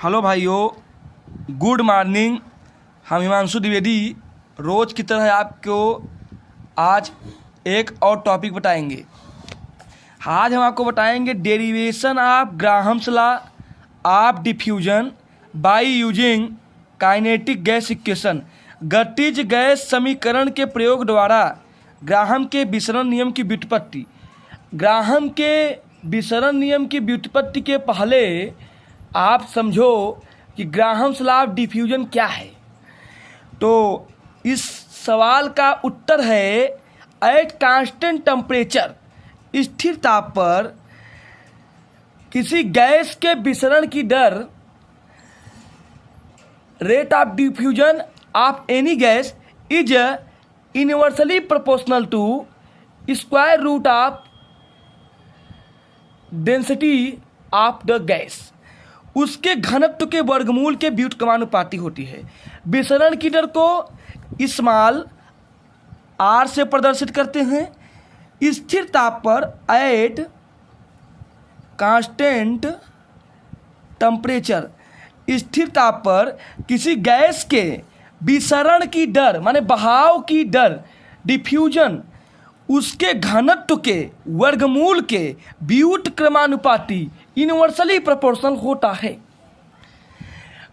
Hello भाइयों, good morning. हम हिमांशु द्विवेदी रोज़ की तरह आपको आज एक और टॉपिक बताएंगे। आज हम आपको बताएंगे derivation of Graham's law of diffusion by using kinetic gas equation. गतिज गैस समीकरण के प्रयोग द्वारा ग्राहम के विसरण नियम की व्युत्पत्ति। ग्राहम के विसरण नियम की व्युत्पत्ति के पहले आप समझो कि ग्राहम्स लॉ ऑफ डिफ्यूजन क्या है। तो इस सवाल का उत्तर है एट कांस्टेंट टेम्परेचर, स्थिर ताप पर किसी गैस के विसरण की दर, rate of diffusion of any gas is inversely proportional to square root of density of the gas. उसके घनत्व के वर्गमूल के व्युत्क्रमानुपाती होती है। विसरण की दर को स्मॉल आर से प्रदर्शित करते हैं। स्थिर ताप पर एट कांस्टेंट टेम्परेचर, स्थिर ताप पर किसी गैस के विसरण की दर माने बहाव की दर, डिफ्यूजन, उसके घनत्व के वर्गमूल के व्युत्क्रमानुपाती यूनिवर्सली प्रोपोर्शनल होता है।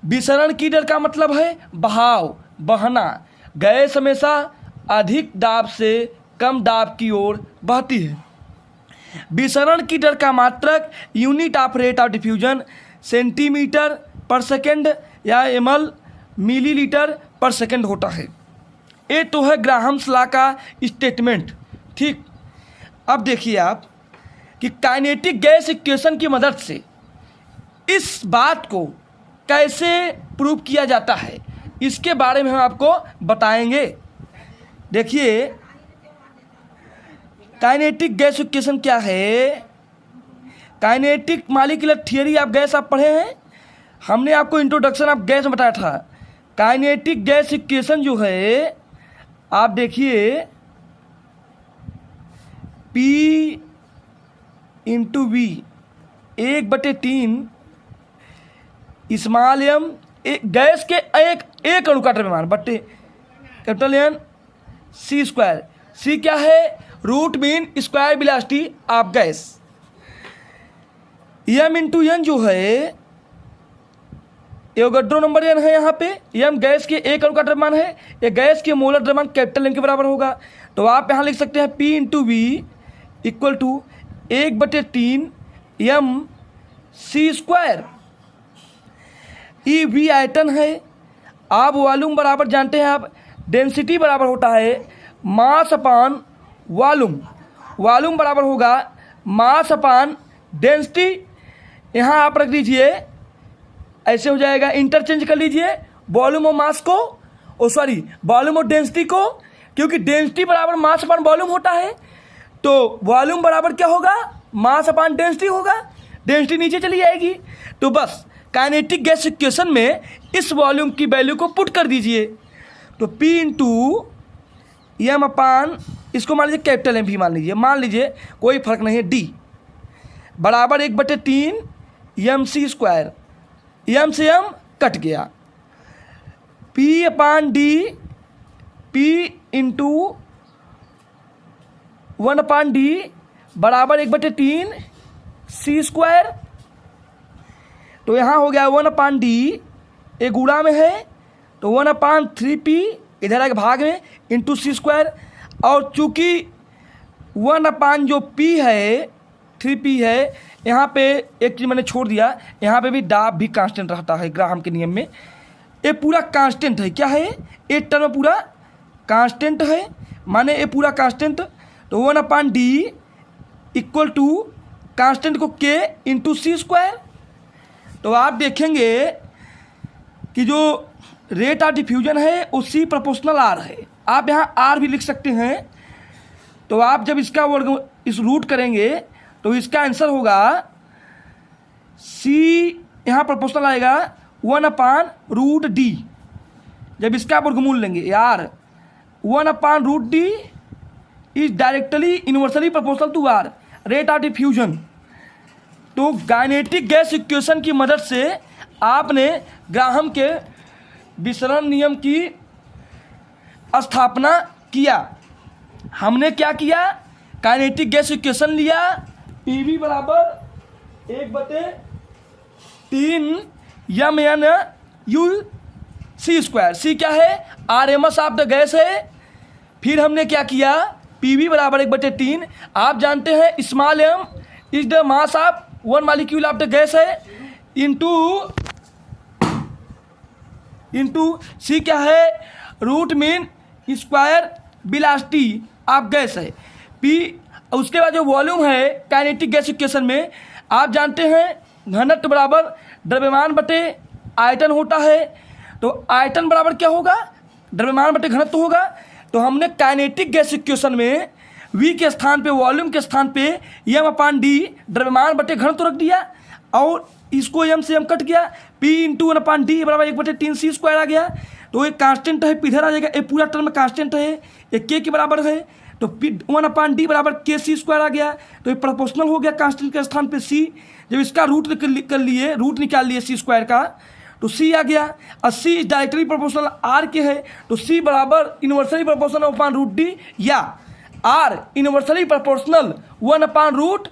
विसरण की दर का मतलब है बहाव, बहना। गैस हमेशा अधिक दाब से कम दाब की ओर बहती है। विसरण की दर का मात्रक unit of rate of diffusion centimetre पर सेकेंड या ml मिलीलीटर पर सेकेंड होता है। ये तो है ग्राहम्स लॉ का स्टेटमेंट। ठीक, अब देखिए आप कि काइनेटिक गैस इक्वेशन की मदद से इस बात को कैसे प्रूव किया जाता है, इसके बारे में हम आपको बताएंगे। देखिए काइनेटिक गैस इक्वेशन क्या है। Kinetic molecular theory of gas आप पढ़े हैं। हमने आपको इंट्रोडक्शन ऑफ गैस बताया था। काइनेटिक गैस इक्वेशन जो है आप देखिए P into V 1/3 small M gas के एक अणु का द्रव्यमान बट्टे capital N C square. C क्या है? Root mean square velocity of gas. M into N जो है एवोगाड्रो नंबर एन है। यहाँ पे एम गैस के एक अणु का द्रव्यमान है। ये गैस के मोलर द्रव्यमान कैपिटल एन के बराबर होगा। तो आप यहाँ लिख सकते हैं P into V equal to 1/3 M C square. ई वी आयतन है। आप वॉल्यूम बराबर जानते हैं, आप डेंसिटी बराबर होता है मास अपान वॉल्यूम। वॉल्यूम बराबर होगा मास अपान डेंसिटी। यहाँ आप रख दीजिए, ऐसे हो जाएगा, इंटरचेंज कर लीजिए वॉल्यूम और मास को, वॉल्यूम और डेंसिटी को, क्योंकि डेंसिटी बराबर मास अपान वॉल्यूम होता है। तो वॉल्यूम बराबर क्या होगा? मास अपान डेंसिटी होगा। डेंसिटी नीचे चली जाएगी। तो बस काइनेटिक गैस इक्वेशन में इस वॉल्यूम की वैल्यू को पुट कर दीजिए। तो P इंटू एम अपान, इसको मान लीजिए कैपिटल एम भी मान लीजिए, कोई फर्क नहीं है, D बराबर 1/3 एम सी स्क्वायर। एम से एम कट गया। P अपान D, P इंटू 1/D बराबर 1/3 सी स्क्वायर। तो यहाँ हो गया 1/D, एक गुणा में है तो 1/3P इधर आएगा भाग में इंटू सी स्क्वायर। और चूँकि 1/ जो P है 3P है, यहाँ पे एक चीज़ मैंने छोड़ दिया, यहाँ पे भी दाब भी कांस्टेंट रहता है ग्राहम के नियम में। ये पूरा कांस्टेंट है। क्या है? एक टर्म पूरा कांस्टेंट है, माने ये पूरा कांस्टेंट। तो 1/D इक्वल टू कांस्टेंट को K इंटू सी स्क्वायर। तो आप देखेंगे कि जो रेट ऑफ डिफ्यूजन है उसी प्रोपोर्शनल आर है। आप यहाँ आर भी लिख सकते हैं। तो आप जब इसका वर्ग इस रूट करेंगे तो इसका आंसर होगा सी, यहाँ प्रोपोर्शनल आएगा 1/√D। जब इसका वर्गमूल लेंगे यार 1/√D is directly inversely proportional to R, rate of diffusion. तो काइनेटिक गैस इक्वेशन की मदद से आपने ग्राहम के विसरण नियम की स्थापना किया। हमने क्या किया, काइनेटिक गैस इक्वेशन लिया, पीवी बराबर 1/3 mn/u सी स्क्वायर। सी क्या है, RMS ऑफ द गैस है। फिर हमने क्या किया, पीवी बराबर 1/3, आप जानते हैं small m is the mass of 1 molecule of the gas है, इंटू सी क्या है, root mean square velocity of gas है। पी उसके बाद जो वॉल्यूम है काइनेटिक गैस इक्वेशन में आप जानते हैं घनत्व बराबर द्रव्यमान बटे आयतन होता है। तो आयतन बराबर क्या होगा, द्रव्यमान बटे घनत्व होगा। तो हमने काइनेटिक गैस इक्वेशन में V के स्थान पे, वॉल्यूम के स्थान पे m/d द्रव्यमान बटे घनत्व रख दिया और इसको m से m कट गया, P इंटू 1/d बराबर 1/3 सी स्क्वायर आ गया। तो एक कांस्टेंट है, इधर आ जाएगा, ये पूरा टर्म कांस्टेंट है, ये k के बराबर है, तो 1/d बराबर k सी स्क्वायर आ गया। तो ये प्रोपोर्शनल हो गया कांस्टेंट के स्थान पे c। जब इसका रूट निकाल लिए सी स्क्वायर का, तो c आ गया। और c डायरेक्टली प्रोपोर्शनल r के है, तो c बराबर इनवर्सली प्रोपोर्शनल /√d या r inversely proportional 1/√d।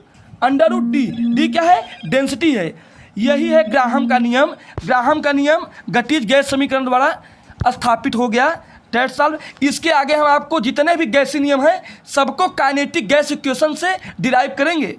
d क्या है, डेंसिटी है। यही है ग्राहम का नियम। ग्राहम का नियम गतिज गैस समीकरण द्वारा स्थापित हो गया। That's all. इसके आगे हम आपको जितने भी गैसीय नियम हैं सबको काइनेटिक गैस इक्वेशन से डिराइव करेंगे।